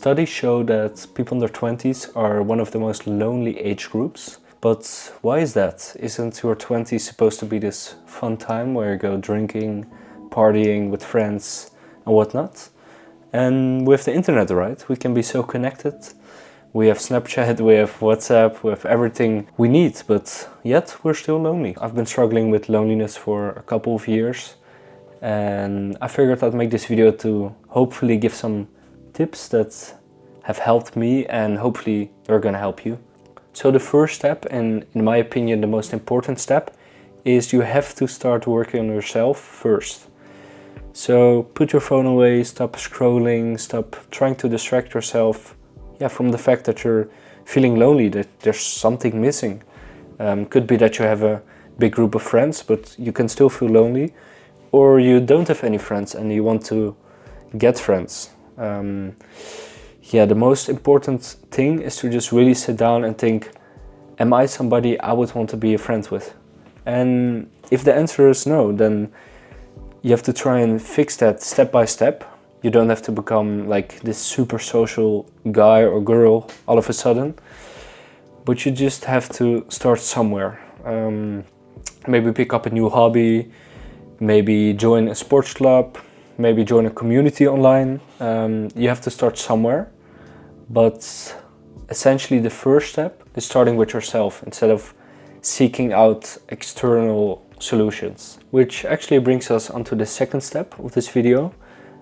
Studies show that people in their 20s are one of the most lonely age groups. But why is that? Isn't your 20s supposed to be this fun time where you go drinking, partying with friends and whatnot? And with the internet, right, we can be so connected. We have Snapchat, we have WhatsApp, we have everything we need, but yet we're still lonely. I've been struggling with loneliness for a couple of years, and I figured I'd make this video to hopefully give some tips that have helped me and hopefully they're gonna help you. So the first step, and in my opinion the most important step, is you have to start working on yourself first. So put your phone away, stop scrolling, stop trying to distract yourself from the fact that you're feeling lonely, that there's something missing. Could be that you have a big group of friends, but you can still feel lonely, or you don't have any friends and you want to get friends. The most important thing is to just really sit down and think, am I somebody I would want to be a friend with? And if the answer is no, then you have to try and fix that step by step. You don't have to become like this super social guy or girl all of a sudden, but you just have to start somewhere. Maybe pick up a new hobby, maybe join a sports club, maybe join a community online. You have to start somewhere, but essentially the first step is starting with yourself instead of seeking out external solutions. Which actually brings us onto the second step of this video,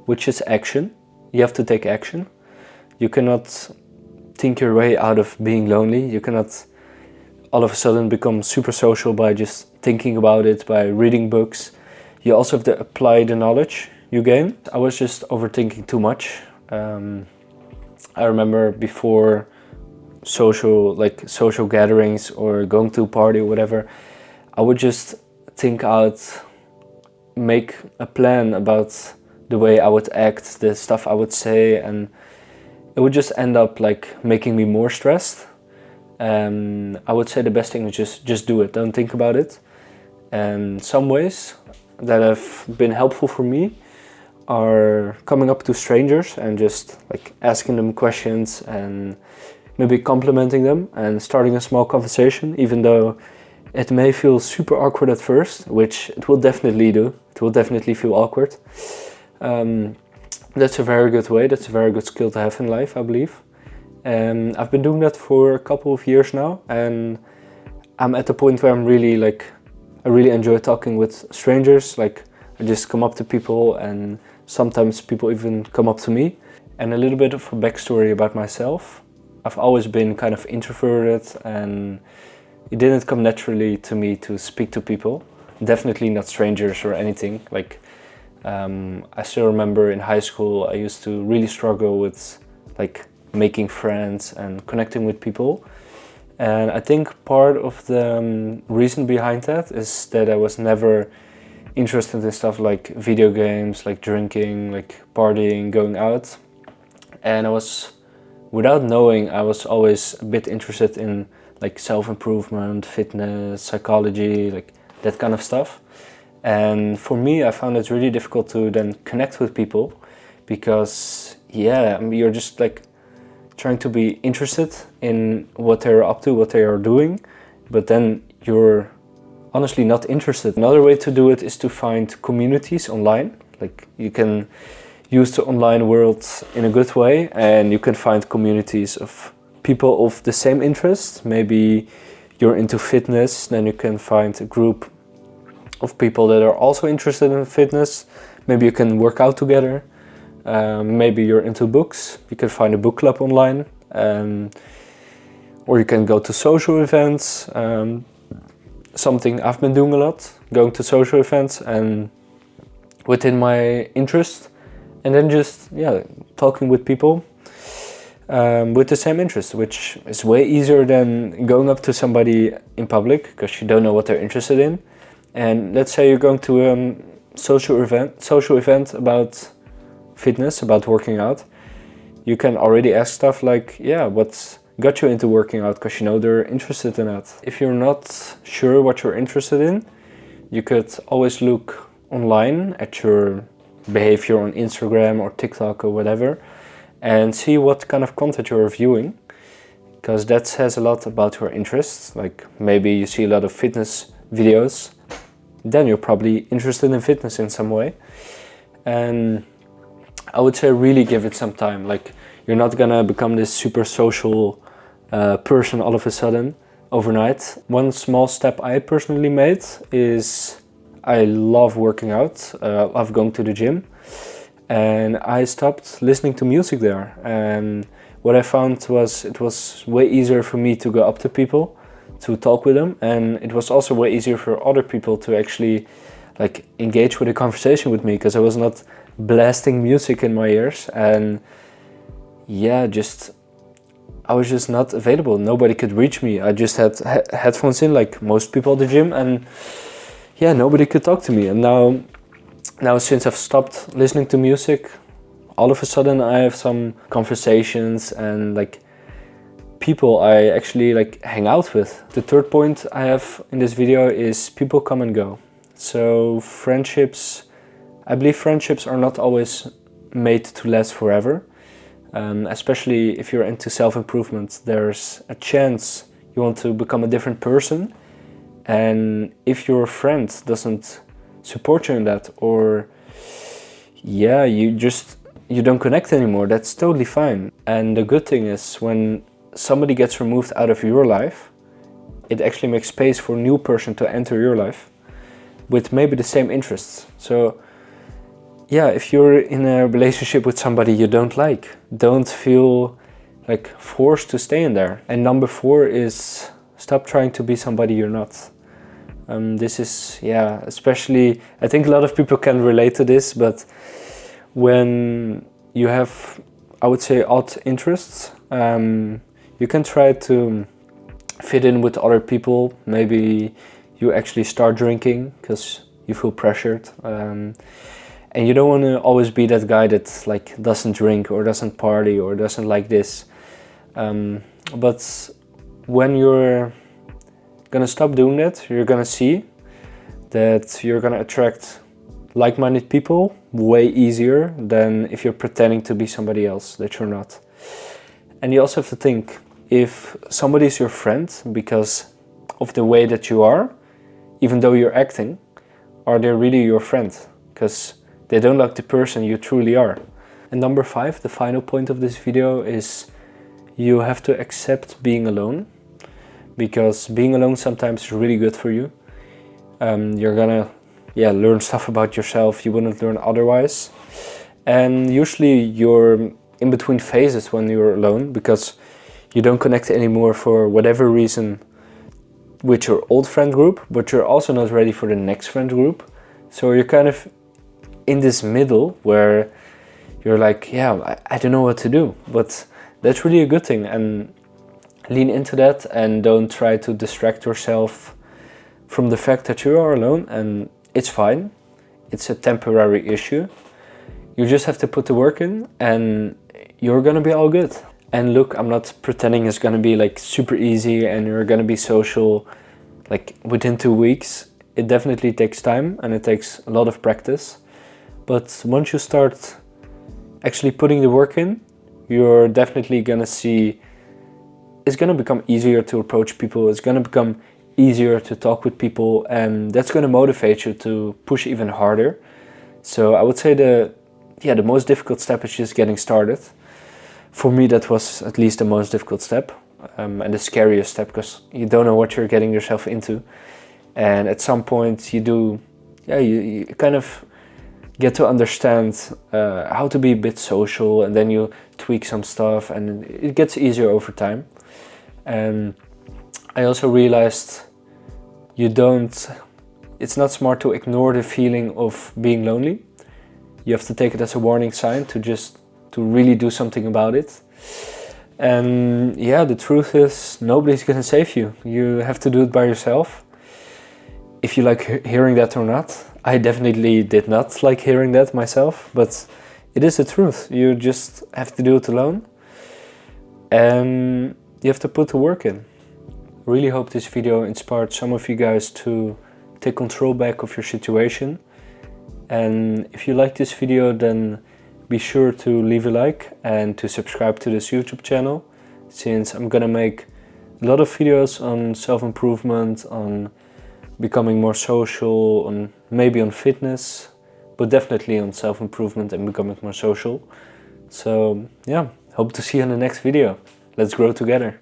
which is action. You have to take action. You cannot think your way out of being lonely. You cannot all of a sudden become super social by just thinking about it, by reading books. You also have to apply the knowledge you gain. I was just overthinking too much. I remember before social gatherings or going to a party or whatever, I would just think out, make a plan about the way I would act, the stuff I would say, and it would just end up like making me more stressed. I would say the best thing is just do it, don't think about it. And some ways that have been helpful for me are coming up to strangers and just like asking them questions and maybe complimenting them and starting a small conversation, even though it may feel super awkward at first, which it will definitely do. It will definitely feel awkward. That's a very good way, that's a very good skill to have in life, I believe. And I've been doing that for a couple of years now, and I'm at the point where I really enjoy talking with strangers. Like, I just come up to people and sometimes people even come up to me. And a little bit of a backstory about myself. I've always been kind of introverted and it didn't come naturally to me to speak to people. Definitely not strangers or anything. I still remember in high school I used to really struggle with making friends and connecting with people. And I think part of the reason behind that is that I was never interested in stuff like video games, like drinking, like partying, going out. And without knowing, I was always a bit interested in like self-improvement, fitness, psychology, like that kind of stuff. And for me, I found it really difficult to then connect with people because you're just like trying to be interested in what they're up to, what they are doing, but then you're honestly not interested. Another way to do it is to find communities online. Like, you can use the online world in a good way and you can find communities of people of the same interests. Maybe you're into fitness, then you can find a group of people that are also interested in fitness. Maybe you can work out together. Maybe you're into books, you can find a book club online. Or you can go to social events. Something I've been doing a lot, going to social events and within my interest, and then just talking with people with the same interest, which is way easier than going up to somebody in public because you don't know what they're interested in. And let's say you're going to a social event about fitness, about working out. You can already ask stuff like, what's got you into working out, because you know they're interested in that. If you're not sure what you're interested in, you could always look online at your behavior on Instagram or TikTok or whatever, and see what kind of content you're viewing, because that says a lot about your interests. Like maybe you see a lot of fitness videos, then you're probably interested in fitness in some way. And I would say really give it some time. Like you're not gonna become this super social person all of a sudden overnight. One small step I personally made is I love working out, love going to the gym, and I stopped listening to music there. And what I found was it was way easier for me to go up to people, to talk with them, and it was also way easier for other people to actually like engage with a conversation with me, because I was not blasting music in my ears, and yeah, I was just not available. Nobody could reach me. I just had headphones in like most people at the gym, and yeah, nobody could talk to me. And now since I've stopped listening to music, all of a sudden I have some conversations and like people I actually like hang out with. The third point I have in this video is people come and go. So friendships, I believe friendships are not always made to last forever. Especially if you're into self-improvement, there's a chance you want to become a different person. And if your friend doesn't support you in that, or yeah, you don't connect anymore, that's totally fine. And the good thing is when somebody gets removed out of your life, it actually makes space for a new person to enter your life with maybe the same interests. So yeah, if you're in a relationship with somebody you don't like, don't feel like forced to stay in there. And number 4 is stop trying to be somebody you're not. This is, yeah, especially, I think a lot of people can relate to this, but when you have, I would say, odd interests, you can try to fit in with other people. Maybe you actually start drinking because you feel pressured. And you don't want to always be that guy that like doesn't drink or doesn't party or doesn't like this. But when you're gonna stop doing that, you're gonna see that you're gonna attract like-minded people way easier than if you're pretending to be somebody else that you're not. And you also have to think, if somebody is your friend because of the way that you are, even though you're acting, are they really your friend? Because they don't like the person you truly are. And number 5, the final point of this video, is you have to accept being alone, because being alone sometimes is really good for you. You're gonna learn stuff about yourself you wouldn't learn otherwise. And usually you're in between phases when you're alone, because you don't connect anymore for whatever reason with your old friend group, but you're also not ready for the next friend group. So you're kind of in this middle where you're like, I don't know what to do. But that's really a good thing, and lean into that and don't try to distract yourself from the fact that you are alone, and it's fine. It's a temporary issue. You just have to put the work in and you're gonna be all good. And look, I'm not pretending it's gonna be like super easy and you're gonna be social like within 2 weeks. It definitely takes time and it takes a lot of practice. But once you start actually putting the work in, you're definitely gonna see it's gonna become easier to approach people. It's gonna become easier to talk with people, and that's gonna motivate you to push even harder. So I would say the most difficult step is just getting started. For me, that was at least the most difficult step, and the scariest step, because you don't know what you're getting yourself into. And at some point you kind of get to understand how to be a bit social, and then you tweak some stuff and it gets easier over time. And I also realized it's not smart to ignore the feeling of being lonely. You have to take it as a warning sign to really do something about it. And the truth is, nobody's gonna save you. You have to do it by yourself. If you like hearing that or not. I definitely did not like hearing that myself, but it is the truth. You just have to do it alone. And you have to put the work in. Really hope this video inspired some of you guys to take control back of your situation. And if you like this video, then be sure to leave a like and to subscribe to this YouTube channel, since I'm gonna make a lot of videos on self-improvement, on becoming more social, on maybe on fitness, but definitely on self-improvement and becoming more social. So yeah, hope to see you in the next video. Let's grow together.